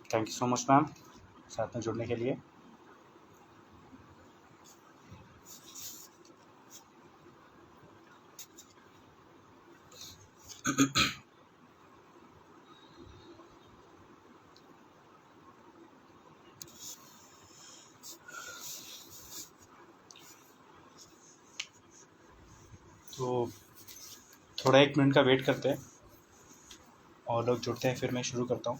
Thank you so much ma'am साथ में जुड़ने के लिए। तो थोड़ा 1 मिनट का वेट करते हैं और लोग जुड़ते हैं, फिर मैं शुरू करता हूँ।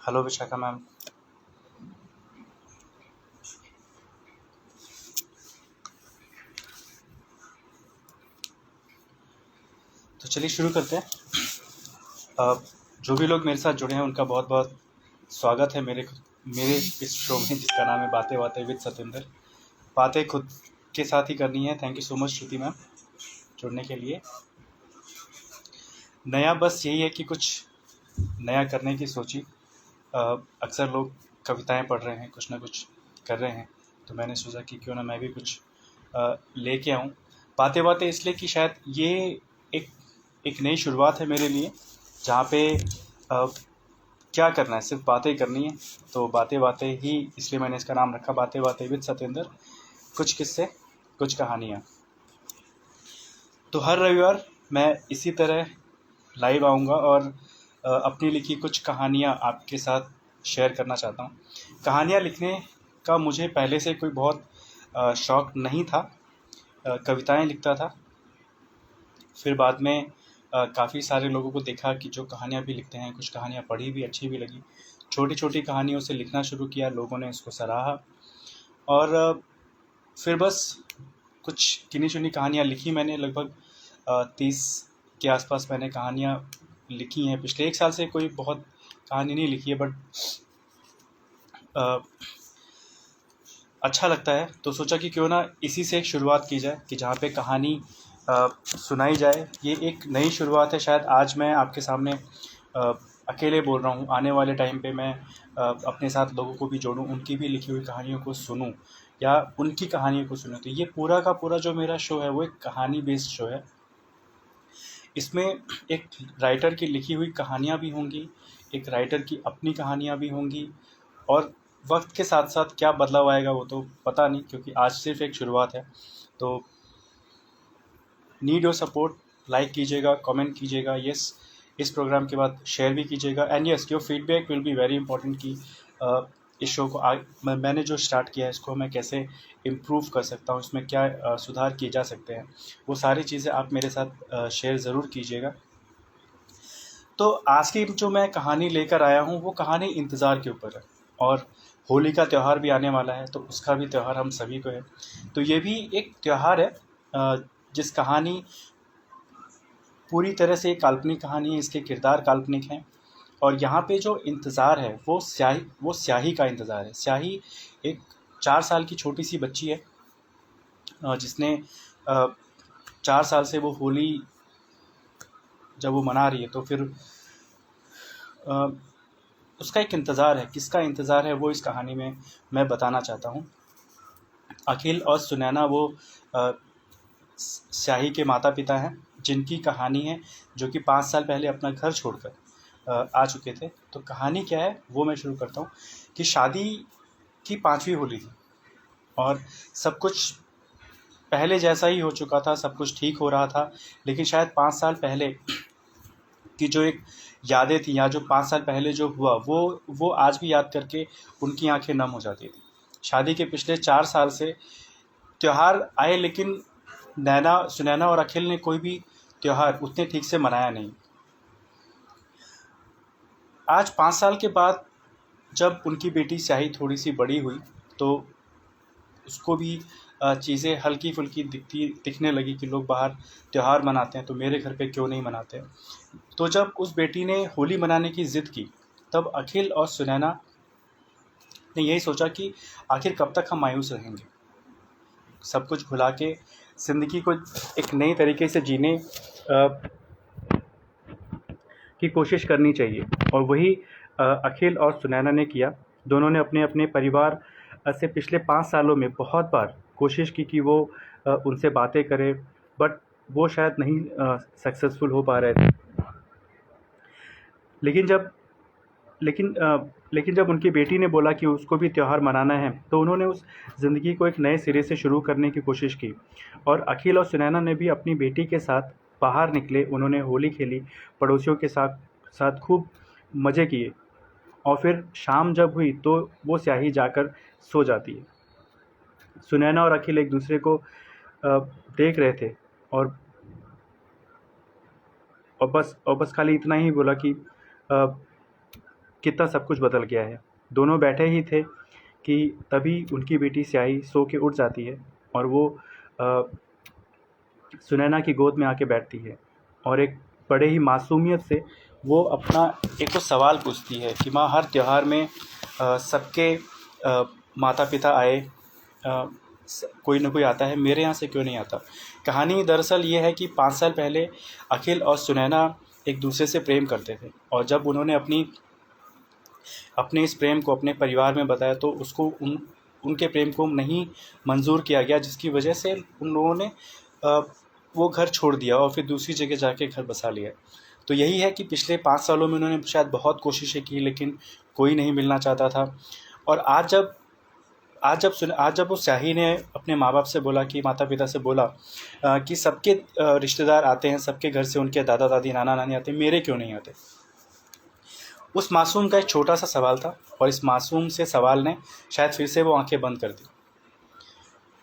Hello Vishakha ma'am. तो चलिए शुरू करते हैं। जो भी लोग मेरे साथ जुड़े हैं उनका बहुत बहुत स्वागत है मेरे इस शो में, जिसका नाम है बातें बातें विद सतेंद्र। बातें खुद के साथ ही करनी है। Thank you so much Shruti ma'am जुड़ने के लिए। नया बस यही है कि कुछ नया करने की सोची। अक्सर लोग कविताएं पढ़ रहे हैं, कुछ ना कुछ कर रहे हैं, तो मैंने सोचा कि क्यों ना मैं भी कुछ लेके आऊँ। बातें बातें इसलिए कि शायद ये एक नई शुरुआत है मेरे लिए, जहाँ पे क्या करना है, सिर्फ बातें करनी है। तो बातें बातें ही इसलिए मैंने इसका नाम रखा बातें बातें विद सतेंद्र। कुछ किस्से, कुछ कहानियाँ। तो हर रविवार मैं इसी तरह लाइव आऊँगा और अपनी लिखी कुछ कहानियाँ आपके साथ शेयर करना चाहता हूँ। कहानियाँ लिखने का मुझे पहले से कोई बहुत शौक़ नहीं था। कविताएं लिखता था, फिर बाद में काफ़ी सारे लोगों को देखा कि जो कहानियाँ भी लिखते हैं, कुछ कहानियाँ पढ़ी भी, अच्छी भी लगी। छोटी छोटी कहानियों से लिखना शुरू किया, लोगों ने इसको सराहा और फिर बस कुछ गिनी चुनी कहानियाँ लिखी मैंने। लगभग 30 के आसपास मैंने कहानियाँ लिखी हैं। पिछले 1 साल से कोई बहुत कहानी नहीं लिखी है, बट अच्छा लगता है, तो सोचा कि क्यों ना इसी से एक शुरुआत की जाए कि जहाँ पे कहानी सुनाई जाए। ये एक नई शुरुआत है। शायद आज मैं आपके सामने अकेले बोल रहा हूँ, आने वाले टाइम पे मैं अपने साथ लोगों को भी जोड़ूँ, उनकी भी लिखी हुई कहानियों को सुनूँ या उनकी कहानियों को सुनूँ। तो ये पूरा का पूरा जो मेरा शो है वो एक कहानी बेस्ड शो है। इसमें एक राइटर की लिखी हुई कहानियाँ भी होंगी, एक राइटर की अपनी कहानियाँ भी होंगी, और वक्त के साथ साथ क्या बदलाव आएगा वो तो पता नहीं, क्योंकि आज सिर्फ एक शुरुआत है। तो नीड योर सपोर्ट। लाइक कीजिएगा, कमेंट कीजिएगा, यस इस प्रोग्राम के बाद शेयर भी कीजिएगा, and yes your feedback will be very important कि इस शो को मैंने जो स्टार्ट किया है इसको मैं कैसे इम्प्रूव कर सकता हूँ, इसमें क्या सुधार किए जा सकते हैं, वो सारी चीज़ें आप मेरे साथ शेयर ज़रूर कीजिएगा। तो आज की जो मैं कहानी लेकर आया हूँ वो कहानी इंतज़ार के ऊपर है, और होली का त्यौहार भी आने वाला है, तो उसका भी त्यौहार हम सभी को है। तो ये भी एक त्यौहार है जिस कहानी पूरी तरह से एक काल्पनिक कहानी है, इसके किरदार काल्पनिक हैं, और यहाँ पे जो इंतज़ार है वो स्याही का इंतज़ार है। स्याही एक 4 साल की छोटी सी बच्ची है जिसने 4 साल से वो होली जब वो मना रही है, तो फिर उसका एक इंतज़ार है। किसका इंतज़ार है वो इस कहानी में मैं बताना चाहता हूँ। अखिल और सुनैना वो स्याही के माता पिता हैं, जिनकी कहानी है जो कि 5 साल पहले अपना घर छोड़कर आ चुके थे। तो कहानी क्या है वो मैं शुरू करता हूँ कि शादी की 5वीं होली थी और सब कुछ पहले जैसा ही हो चुका था, सब कुछ ठीक हो रहा था, लेकिन शायद 5 साल पहले की जो एक यादें थी या जो 5 साल पहले जो हुआ वो आज भी याद करके उनकी आंखें नम हो जाती थी। शादी के पिछले 4 साल से त्यौहार आए, लेकिन सुनैना और अखिल ने कोई भी त्यौहार उतने ठीक से मनाया नहीं। आज 5 साल के बाद जब उनकी बेटी स्याही थोड़ी सी बड़ी हुई, तो उसको भी चीज़ें हल्की फुल्की दिखने लगी कि लोग बाहर त्यौहार मनाते हैं, तो मेरे घर पे क्यों नहीं मनाते। तो जब उस बेटी ने होली मनाने की ज़िद की, तब अखिल और सुनैना ने यही सोचा कि आखिर कब तक हम मायूस रहेंगे, सब कुछ भुला के ज़िंदगी को एक नई तरीके से जीने की कोशिश करनी चाहिए, और वही अखिल और सुनैना ने किया। दोनों ने अपने अपने परिवार से पिछले 5 सालों में बहुत बार कोशिश की कि वो उनसे बातें करें, बट वो शायद नहीं सक्सेसफुल हो पा रहे थे। लेकिन जब लेकिन लेकिन जब उनकी बेटी ने बोला कि उसको भी त्यौहार मनाना है, तो उन्होंने उस ज़िंदगी को एक नए सिरे से शुरू करने की कोशिश की। और अखिल और सुनैना ने भी अपनी बेटी के साथ बाहर निकले, उन्होंने होली खेली, पड़ोसियों के साथ साथ खूब मज़े किए, और फिर शाम जब हुई तो वो स्याही जाकर सो जाती है। सुनैना और अखिल एक दूसरे को देख रहे थे, और बस खाली इतना ही बोला कि कितना सब कुछ बदल गया है। दोनों बैठे ही थे कि तभी उनकी बेटी स्याही सो के उठ जाती है, और वो सुनैना की गोद में आके बैठती है, और एक बड़े ही मासूमियत से वो अपना एक तो सवाल पूछती है कि माँ, हर त्यौहार में सबके माता पिता आए, कोई ना कोई आता है, मेरे यहाँ से क्यों नहीं आता। कहानी दरअसल ये है कि 5 साल पहले अखिल और सुनैना एक दूसरे से प्रेम करते थे, और जब उन्होंने अपने इस प्रेम को अपने परिवार में बताया तो उसको उनके प्रेम को नहीं मंजूर किया गया, जिसकी वजह से उन लोगों ने वो घर छोड़ दिया और फिर दूसरी जगह जाके घर बसा लिया। तो यही है कि पिछले 5 सालों में उन्होंने शायद बहुत कोशिशें की, लेकिन कोई नहीं मिलना चाहता था। और आज जब वो स्याही ने अपने माँ बाप से बोला, कि माता पिता से बोला कि सबके रिश्तेदार आते हैं, सबके घर से उनके दादा दादी नाना नानी आते हैं, मेरे क्यों नहीं आते। उस मासूम का एक छोटा सा सवाल था, और इस मासूम से सवाल ने शायद फिर से वो आंखें बंद कर दी।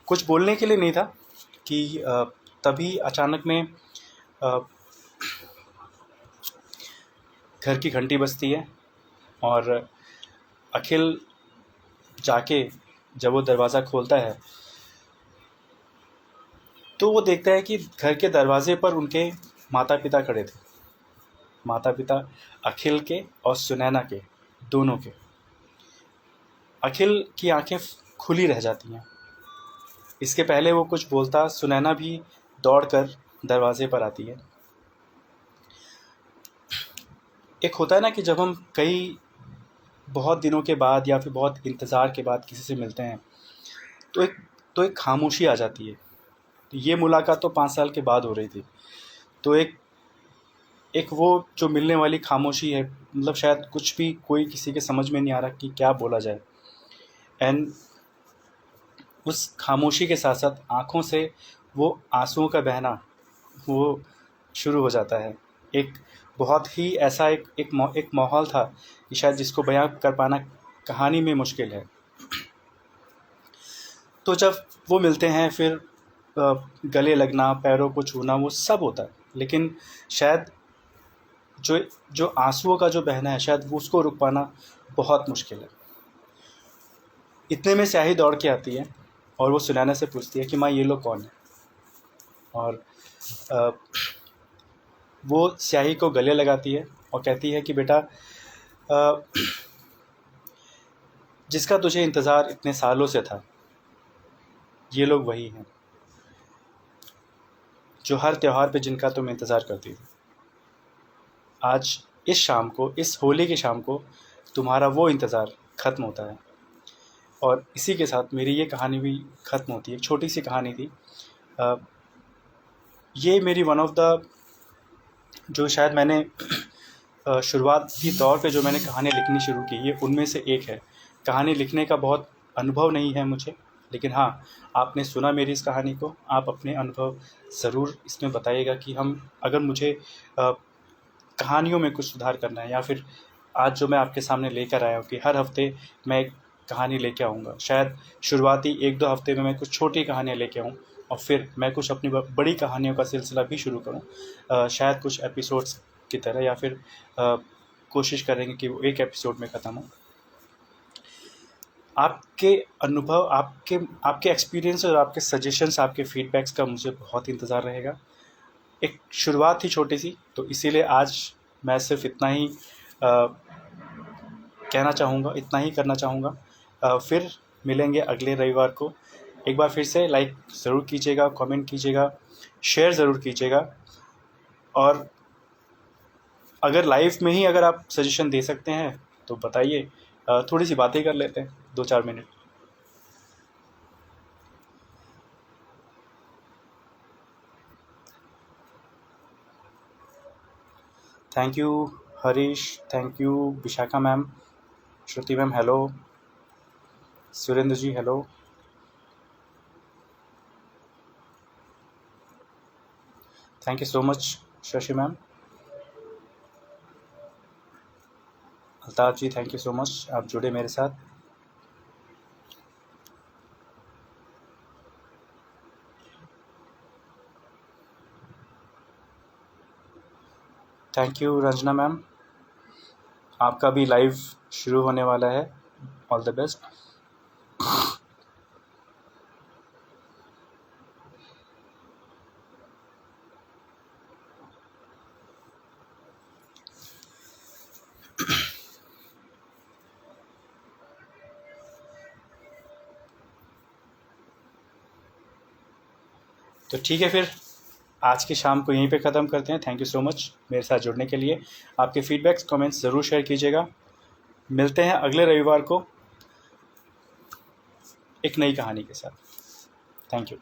कुछ बोलने के लिए नहीं था कि तभी अचानक में घर की घंटी बजती है, और अखिल जाके जब वो दरवाज़ा खोलता है तो वो देखता है कि घर के दरवाजे पर उनके माता पिता खड़े थे। माता पिता अखिल के और सुनैना के, दोनों के। अखिल की आंखें खुली रह जाती हैं। इसके पहले वो कुछ बोलता, सुनैना भी दौड़कर दरवाजे पर आती है। एक होता है ना कि जब हम कई बहुत दिनों के बाद या फिर बहुत इंतज़ार के बाद किसी से मिलते हैं, तो एक खामोशी आ जाती है। तो ये मुलाकात तो 5 साल के बाद हो रही थी, तो एक वो जो मिलने वाली खामोशी है, मतलब शायद कुछ भी कोई किसी के समझ में नहीं आ रहा कि क्या बोला जाए। एंड उस खामोशी के साथ साथ आँखों से वो आंसुओं का बहना वो शुरू हो जाता है। एक बहुत ही ऐसा एक माहौल था कि शायद जिसको बयां कर पाना कहानी में मुश्किल है। तो जब वो मिलते हैं, फिर गले लगना, पैरों को छूना, वो सब होता है, लेकिन शायद जो आंसुओं का जो बहना है, शायद वो उसको रुक पाना बहुत मुश्किल है। इतने में स्याही दौड़ के आती है, और वो सुनैना से पूछती है कि माँ, ये लोग कौन है। और वो स्याही को गले लगाती है और कहती है कि बेटा, जिसका तुझे इंतज़ार इतने सालों से था, ये लोग वही हैं जो हर त्यौहार पे जिनका तुम इंतज़ार करती थी। आज इस शाम को, इस होली की शाम को, तुम्हारा वो इंतज़ार ख़त्म होता है। और इसी के साथ मेरी ये कहानी भी ख़त्म होती है। एक छोटी सी कहानी थी। ये मेरी वन ऑफ द, जो शायद मैंने शुरुआती तौर पे जो मैंने कहानी लिखनी शुरू की, ये उनमें से एक है। कहानी लिखने का बहुत अनुभव नहीं है मुझे, लेकिन हाँ, आपने सुना मेरी इस कहानी को, आप अपने अनुभव ज़रूर इसमें बताइएगा कि अगर मुझे कहानियों में कुछ सुधार करना है, या फिर आज जो मैं आपके सामने लेकर आया हूँ कि हर हफ्ते मैं एक कहानी लेके आऊँगा। शायद शुरुआती 1-2 हफ्ते में मैं कुछ छोटी कहानियाँ लेके आऊँ, और फिर मैं कुछ अपनी बड़ी कहानियों का सिलसिला भी शुरू करूँ, शायद कुछ एपिसोड्स की तरह, या फिर कोशिश करेंगे कि वो एक एपिसोड में ख़त्म हो। आपके अनुभव, आपके एक्सपीरियंस और आपके सजेशंस, आपके फीडबैक्स का मुझे बहुत इंतज़ार रहेगा। एक शुरुआत थी छोटी सी, तो इसीलिए आज मैं सिर्फ इतना ही कहना चाहूँगा, इतना ही करना चाहूँगा। फिर मिलेंगे अगले रविवार को। एक बार फिर से लाइक ज़रूर कीजिएगा, कमेंट कीजिएगा, शेयर ज़रूर कीजिएगा, और अगर लाइव में ही अगर आप सजेशन दे सकते हैं तो बताइए, थोड़ी सी बातें कर लेते हैं 2-4 minute. Thank you Harish, thank you Vishakha ma'am, Shruti ma'am hello, Surendra ji hello, thank you so much Shashi ma'am, Altaf ji thank you so much, आप जुड़े मेरे साथ। थैंक यू रंजना मैम, आपका भी लाइव शुरू होने वाला है, ऑल द बेस्ट। तो ठीक है, फिर आज की शाम को यहीं पे ख़त्म करते हैं। थैंक यू सो मच मेरे साथ जुड़ने के लिए। आपके फीडबैक्स कमेंट्स ज़रूर शेयर कीजिएगा। मिलते हैं अगले रविवार को एक नई कहानी के साथ। Thank you.